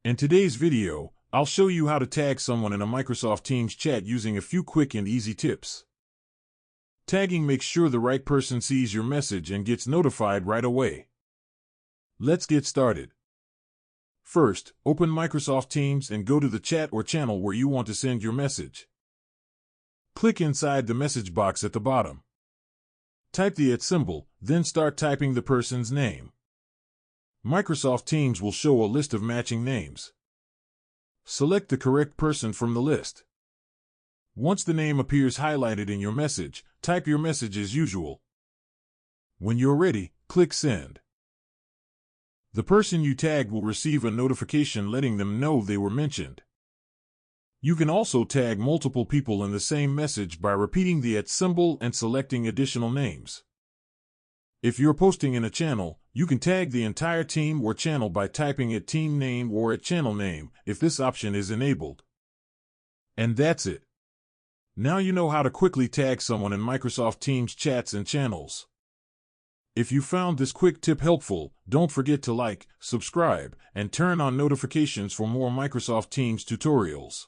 In today's video, I'll show you how to tag someone in a Microsoft Teams chat using a few quick and easy tips. Tagging makes sure the right person sees your message and gets notified right away. Let's get started. First, open Microsoft Teams and go to the chat or channel where you want to send your message. Click inside the message box at the bottom. Type the @ symbol, then start typing the person's name. Microsoft Teams will show a list of matching names. Select the correct person from the list. Once the name appears highlighted in your message, type your message as usual. When you're ready, click Send. The person you tagged will receive a notification letting them know they were mentioned. You can also tag multiple people in the same message by repeating the @ symbol and selecting additional names. If you're posting in a channel, you can tag the entire team or channel by typing @ team name or @ channel name if this option is enabled. And that's it. Now you know how to quickly tag someone in Microsoft Teams chats and channels. If you found this quick tip helpful, don't forget to like, subscribe, and turn on notifications for more Microsoft Teams tutorials.